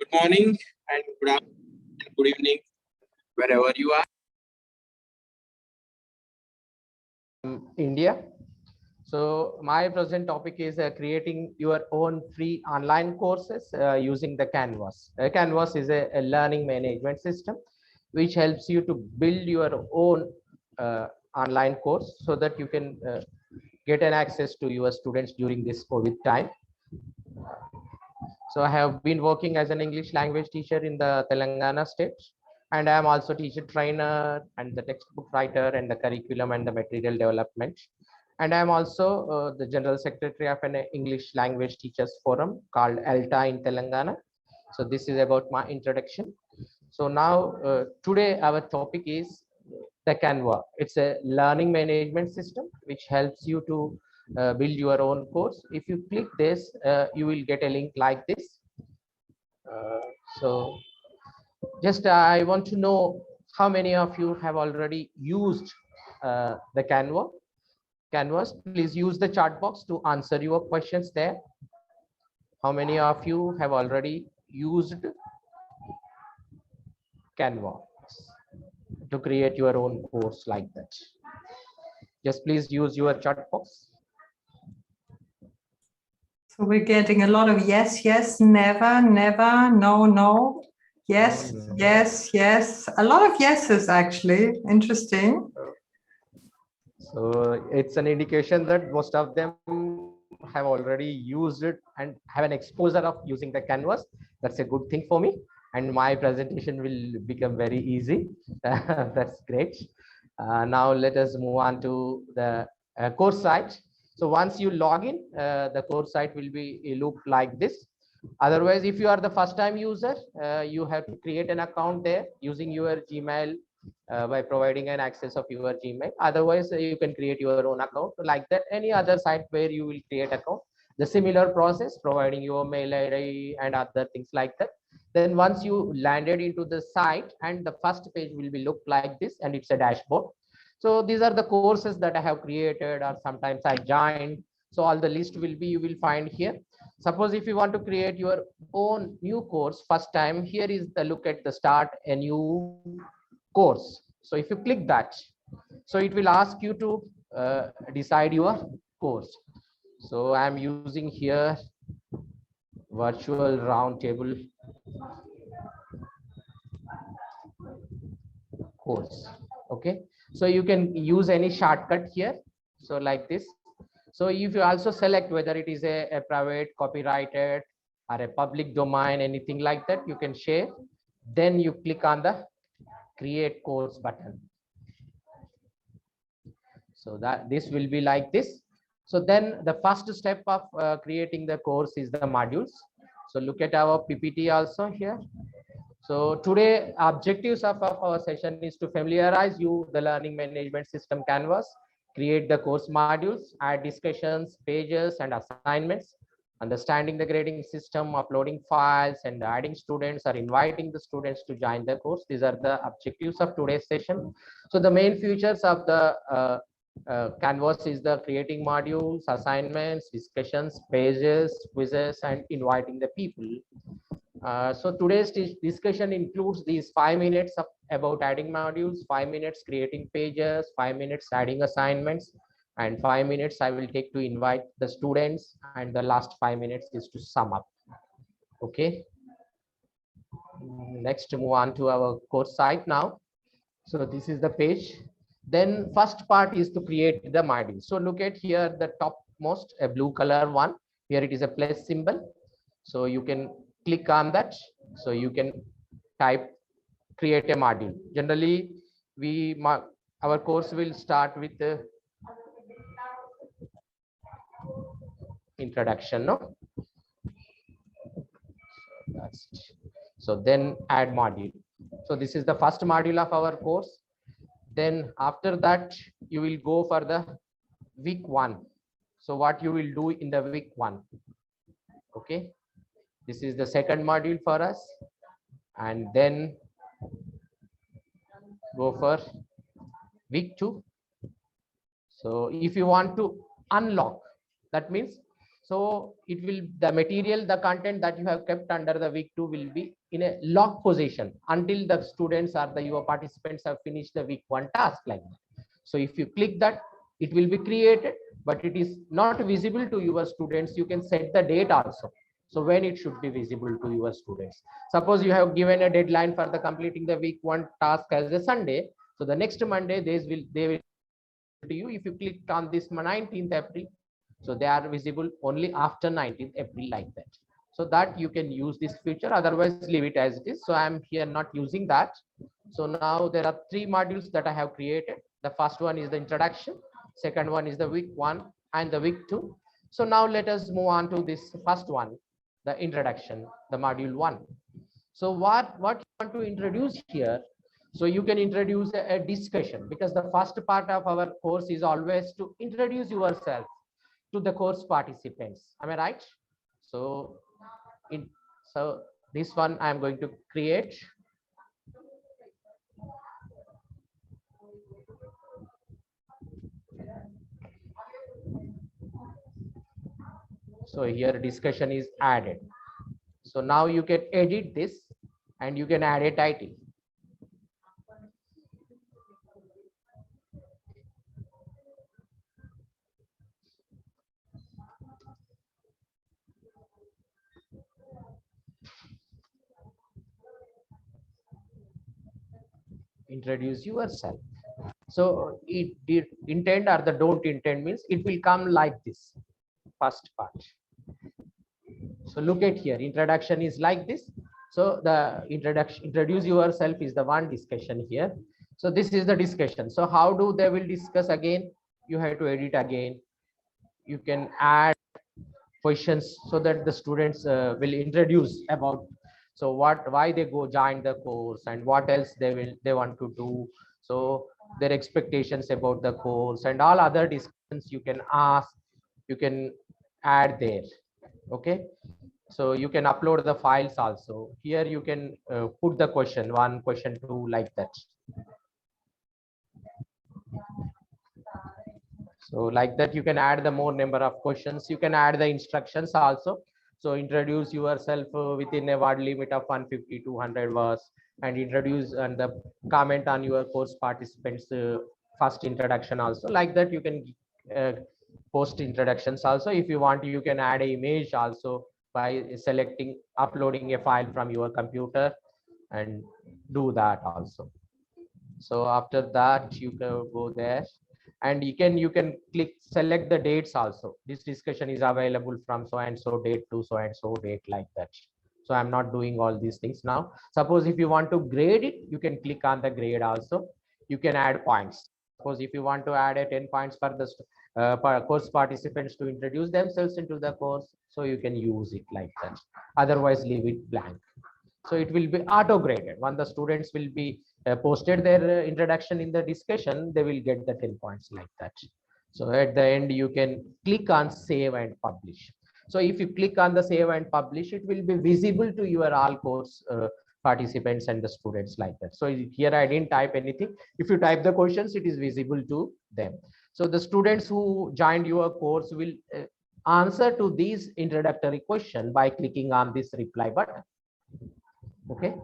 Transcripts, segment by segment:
Good morning and good afternoon and good evening, wherever you are. India. So my present topic is creating your own free online courses using the Canvas. Canvas is a learning management system which helps you to build your own online course so that you can get an access to your students during this COVID time. So I have been working as an English language teacher in the Telangana state, and I am also teacher trainer and the textbook writer and the curriculum and the material development. And I am also the general secretary of an English language teachers forum called ELTA in Telangana. So this is about my introduction. So now today our topic is the Canva. It's a learning management system which helps you to build your own course. If you click this, you will get a link like this. So just I want to know how many of you have already used the Canvas. Please use the chat box to answer your questions there. How many of you have already used Canva to create your own course like that? Just please use your chat box. So we're getting a lot of yes, yes, never, never, no, no, yes, No, no. yes, yes. A lot of yeses, actually. Interesting. So it's an indication that most of them have already used it and have an exposure of using the Canvas. That's a good thing for me. And my presentation will become very easy. That's great. Now let us move on to the course site. So once you log in, the course site will be look like this. Otherwise, if you are the first time user, you have to create an account there using your Gmail by providing an access of your Gmail. Otherwise, you can create your own account like that. Any other site where you will create account, the similar process, providing your mail ID and other things like that. Then once you landed into the site, and the first page will be look like this, and it's a dashboard. So these are the courses that I have created, or sometimes I joined. So all the list will be, you will find here. Suppose if you want to create your own new course first time, here is the look at the start a new course. So if you click that, so it will ask you to decide your course. So I'm using here virtual roundtable course. Okay, so you can use any shortcut here. So like this. So if you also select whether it is a private, copyrighted, or a public domain, anything like that, you can share. Then you click on the create course button. So that this will be like this. So then the first step of creating the course is the modules. So look at our PPT also here. So today objectives of our session is to familiarize you the learning management system Canvas, create the course modules, add discussions, pages and assignments, understanding the grading system, uploading files and adding students or inviting the students to join the course. These are the objectives of today's session. So the main features of the Canvas is the creating modules, assignments, discussions, pages, quizzes, and inviting the people. So today's discussion includes these 5 minutes of about adding modules, 5 minutes creating pages, 5 minutes adding assignments, and 5 minutes I will take to invite the students, and the last 5 minutes is to sum up. Okay. Next, move on to our course site now. So this is the page. Then first part is to create the module. So look at here the topmost a blue color one. Here it is a plus symbol. So you can click on that. So you can type create a module. Generally, our course will start with the introduction. No. So then add module. So this is the first module of our course. Then after that, you will go for the week 1. So what you will do in the week 1. Okay. This is the second module for us. And then go for week 2. So if you want to unlock, that means, So it will, the material, the content that you have kept under the week 2 will be in a locked position until the students or the your participants have finished the week 1 task like that. So if you click that, it will be created, but it is not visible to your students. You can set the date also. So when it should be visible to your students. Suppose you have given a deadline for the completing the week 1 task as a Sunday. So the next Monday, they will to you. If you click on this 19th April, so they are visible only after 19th April like that. So that you can use this feature, otherwise leave it as it is. So I'm here not using that. So now there are 3 modules that I have created. The first one is the introduction, second one is the week 1 and the week 2. So now let us move on to this first one, the introduction, the module 1. So what you want to introduce here? So you can introduce a discussion, because the first part of our course is always to introduce yourself to the course participants. Am I right? So so this one I am going to create. So here discussion is added. So now you can edit this and you can add a title. Introduce yourself. So it did intend or the don't intend means it will come like this first part. So look at here, introduction is like this. So the introduce yourself is the one discussion here. So this is the discussion. So how do they will discuss again? You have to edit again. You can add questions so that the students will introduce about, so why they go join the course and what else they want to do. So their expectations about the course and all other discussions you can ask, you can add there. Okay, so you can upload the files also. Here you can put the question 1, question 2 like that. So like that you can add the more number of questions. You can add the instructions also. So introduce yourself within a word limit of 150 to 100 words, and introduce and the comment on your course participants first introduction also. Like that you can post introductions also. If you want, you can add an image also by selecting uploading a file from your computer and do that also. So after that you can go there and you can click select the dates also. This discussion is available from so and so date to so and so date like that. So I'm not doing all these things now. Suppose if you want to grade it, you can click on the grade also. You can add points. Suppose if you want to add a 10 points for the course participants to introduce themselves into the course, so you can use it like that. Otherwise leave it blank. So it will be auto graded. When the students will be posted their introduction in the discussion, they will get the 10 points like that. So at the end you can click on save and publish. So if you click on the save and publish, it will be visible to your all course participants and the students like that. So here I didn't type anything. If you type the questions, it is visible to them. So the students who joined your course will answer to these introductory question by clicking on this reply button. Okay,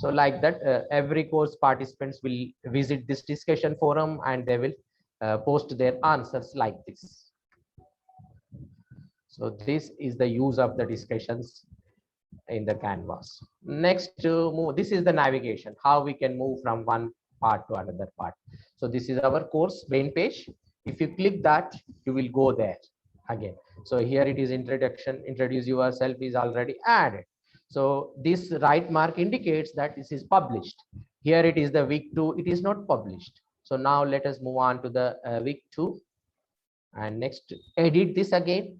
so like that every course participants will visit this discussion forum and they will post their answers like this. So this is the use of the discussions in the canvas. Next to move, this is the navigation, how we can move from one part to another part. So this is our course main page. If you click that, you will go there again. So here it is introduction, introduce yourself is already added. So this right mark indicates that this is published. Here it is the week 2, it is not published. So now let us move on to the week 2 and next edit this again.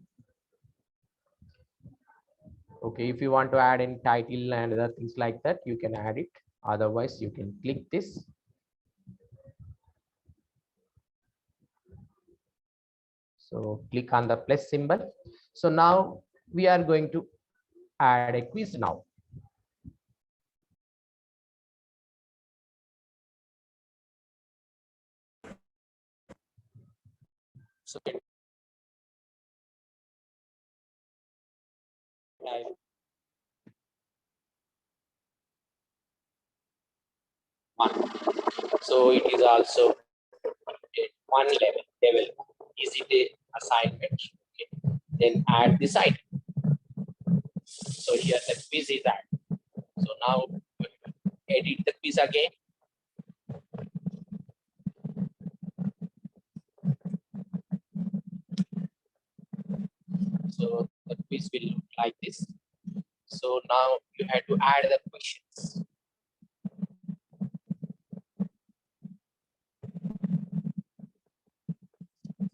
Okay, if you want to add any title and other things like that, you can add it. Otherwise you can click this. So click on the plus symbol. So now we are going to add a quiz now. So type one. So it is also at one level. Is it a assignment? Okay. Then add this item. So here the quiz is added. So now edit the quiz again. So the quiz will look like this. So now you have to add the questions.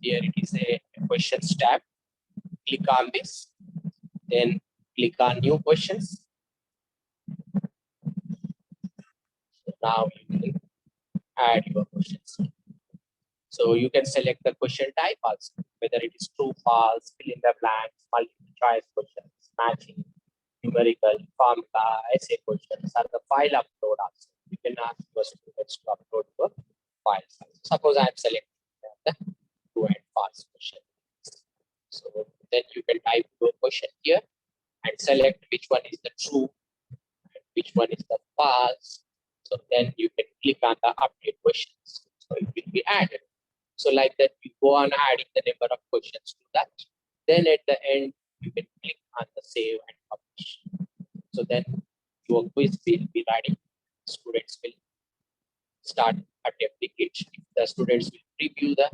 Here it is a questions tab. Click on this, then click on new questions. So now you can add your questions. So you can select the question type also, whether it is true, false, fill in the blanks, multiple choice questions, matching, numerical, formula, essay questions, or the file upload also. You can ask your students to upload your files. Suppose I am selecting the true and false question. So then you can type your question here and select which one is the true and which one is the false. So then you can click on the update questions. So it will be added. So like that, you go on adding the number of questions to that. Then at the end, you can click on the save and publish. So then your quiz will be ready. Students will start attempting it. If the students will preview the,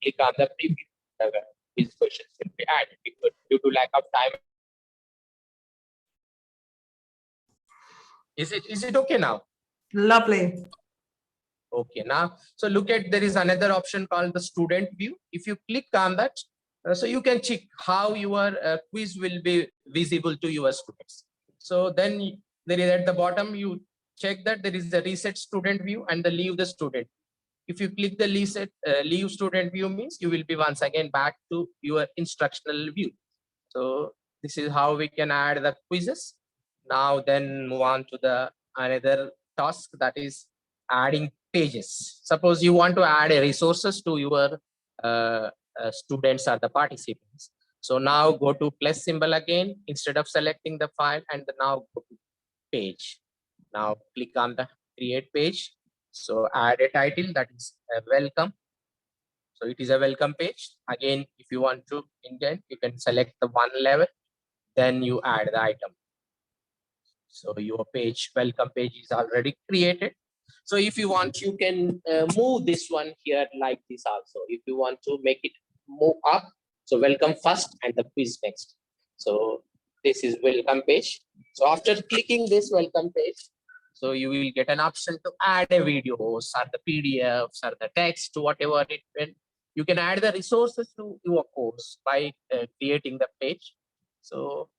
click on the preview, the quiz questions will be added. Because due to lack of time, is it okay now? Lovely. Okay, now, so look at, there is another option called the student view. If you click on that, so you can check how your quiz will be visible to your students. So then there is at the bottom, you check that there is the reset student view and the leave the student. If you click the leave student view means you will be once again back to your instructional view. So this is how we can add the quizzes. Now then move on to the another task, that is adding pages. Suppose you want to add a resources to your students or the participants. So now go to plus symbol again instead of selecting the file, and now go to page. Now click on the create page. So add a title, that is welcome. So it is a welcome page. Again, if you want to indent, you can select the one level, then you add the item. So your page, welcome page is already created. So if you want, you can move this one here like this also. If you want to make it move up, so welcome first and the quiz next. So this is welcome page. So after clicking this welcome page, so you will get an option to add a videos or the PDFs or the text to whatever it will. You can add the resources to your course by creating the page. So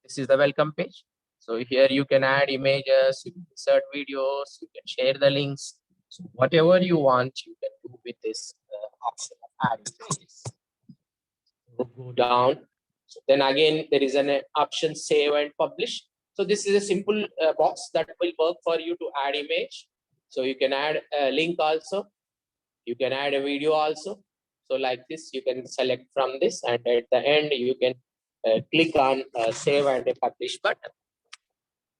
this is the welcome page. So here you can add images, you can insert videos, you can share the links. So whatever you want, you can do with this option of adding pages. So go down. So then again, there is an option save and publish. So this is a simple box that will work for you to add image. So you can add a link also. You can add a video also. So like this, you can select from this, and at the end, you can click on save and publish button.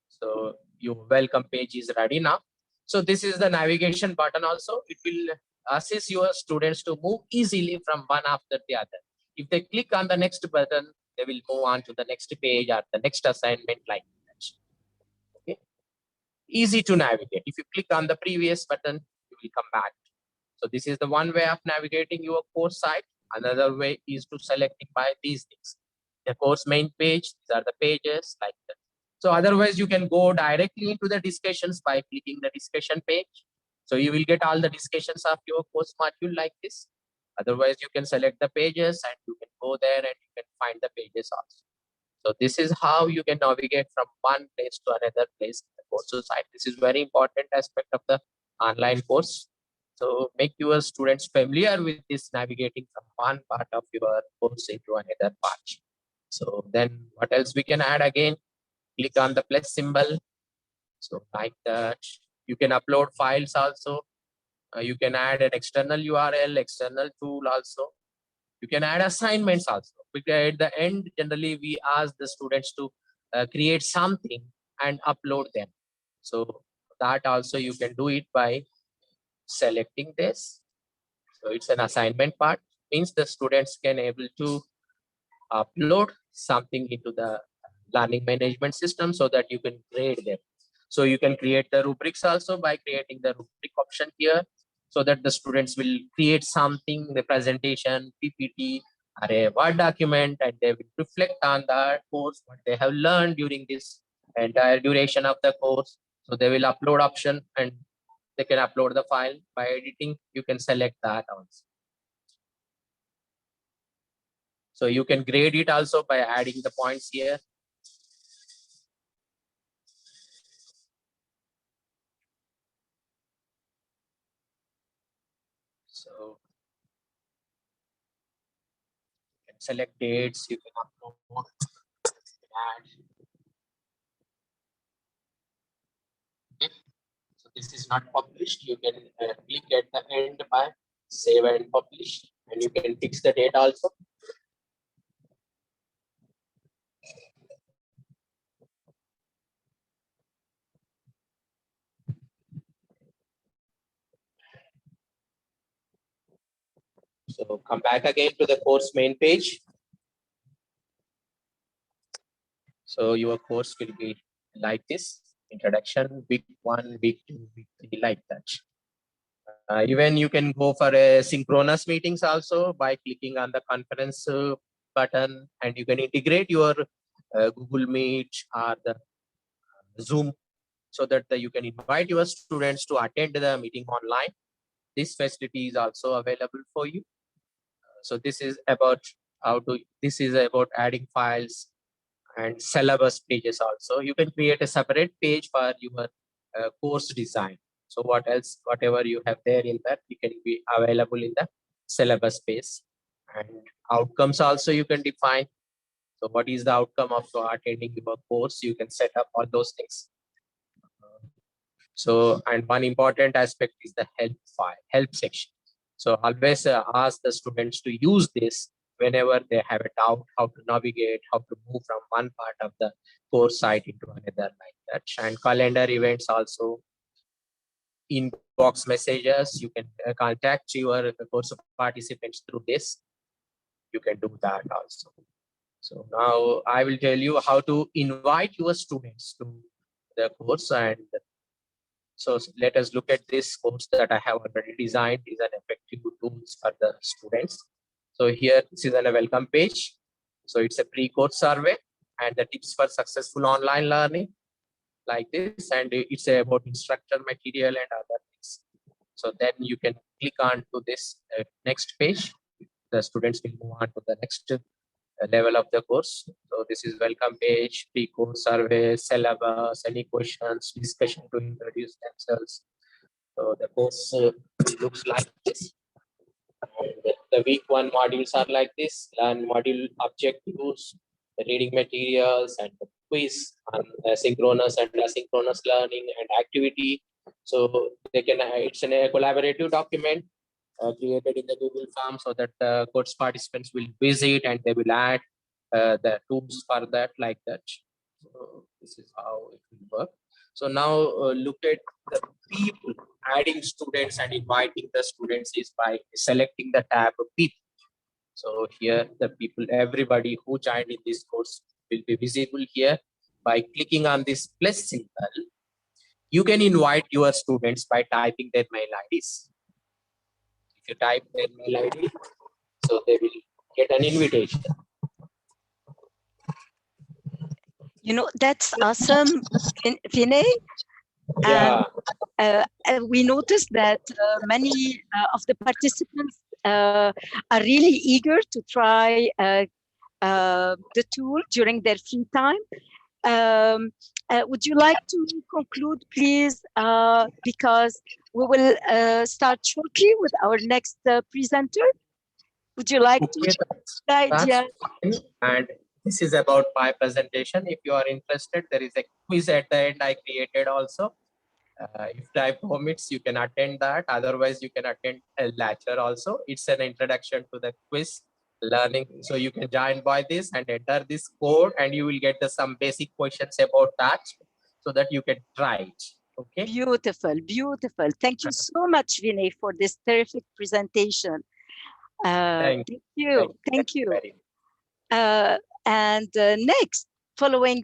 So your welcome page is ready now. So this is the navigation button also. It will assist your students to move easily from one after the other. If they click on the next button, they will move on to the next page or the next assignment like that. Okay. Easy to navigate. If you click on the previous button, you will come back. So this is the one way of navigating your course site. Another way is to selecting by these things. The course main page, these are the pages like that. So otherwise you can go directly into the discussions by clicking the discussion page. So you will get all the discussions of your course module like this. Otherwise you can select the pages and you can go there and you can find the pages also. So this is how you can navigate from one place to another place in the course site. This is very important aspect of the online course. So make your students familiar with this navigating from one part of your course into another part. So then what else we can add again? Click on the plus symbol. So like that, you can upload files also. You can add an external URL, external tool also. You can add assignments also. Because at the end, generally we ask the students to create something and upload them. So that also you can do it by selecting this. So it's an assignment part, means the students can able to upload something into the learning management system so that you can grade them. So you can create the rubrics also by creating the rubric option here, so that the students will create something, the presentation, PPT, or a Word document, and they will reflect on the course, what they have learned during this entire duration of the course. So they will upload option, and they can upload the file by editing. You can select that also. So you can grade it also by adding the points here. So you can select dates, you can upload, add. Okay. So this is not published. You can click at the end by save and publish, and you can fix the date also. So come back again to the course main page. So your course will be like this: introduction, week 1, week 2, week 3, like that. Even you can go for a synchronous meetings also by clicking on the conference button, and you can integrate your Google Meet or the Zoom, so that you can invite your students to attend the meeting online. This facility is also available for you. So this is about this is about adding files and syllabus pages also. You can create a separate page for your course design. So what else, whatever you have there in that, it can be available in the syllabus page. And outcomes also you can define. So what is the outcome of attending your course? You can set up all those things. So, and one important aspect is the help file, help section. So always ask the students to use this whenever they have a doubt, how to navigate, how to move from one part of the course site into another, like that. And calendar events also, inbox messages, you can contact your course participants through this. You can do that also. So now I will tell you how to invite your students to the course. And so let us look at this course that I have already designed. Is an effective tools for the students. So here, this is a welcome page. So it's a pre-course survey and the tips for successful online learning, like this. And it's about instructor material and other things. So then you can click on to this next page. The students will move on to the next level of the course. So this is welcome page, pre-course survey, syllabus, any questions, discussion to introduce themselves. So the course looks like this. And the week 1 modules are like this: learn module objectives, the reading materials, and the quiz on synchronous and asynchronous learning and activity. So they can it's a collaborative document created in the Google Form, so that the course participants will visit and they will add the tools for that, like that. So this is how it will work. So now look at the people adding students and inviting the students is by selecting the tab people. So here the people, everybody who joined in this course will be visible here. By clicking on this plus symbol, you can invite your students by typing their mail IDs. If you type their mail ID, so they will get an invitation. You know, that's awesome, Vinay. Yeah. And we noticed that many of the participants are really eager to try the tool during their free time. Would you like to conclude, please? Because we will start shortly with our next presenter. Would you like to Okay, share the idea? fine. And this is about my presentation. If you are interested, there is a quiz at the end I created also. If time permits, you can attend that. Otherwise, you can attend a lecture also. It's an introduction to the quiz learning. So you can join by this and enter this code, and you will get some basic questions about that, so that you can try it. Okay. Beautiful, beautiful. Thank you so much, Vinay, for this terrific presentation. Thank Thank you. Thank you. very much. And next, following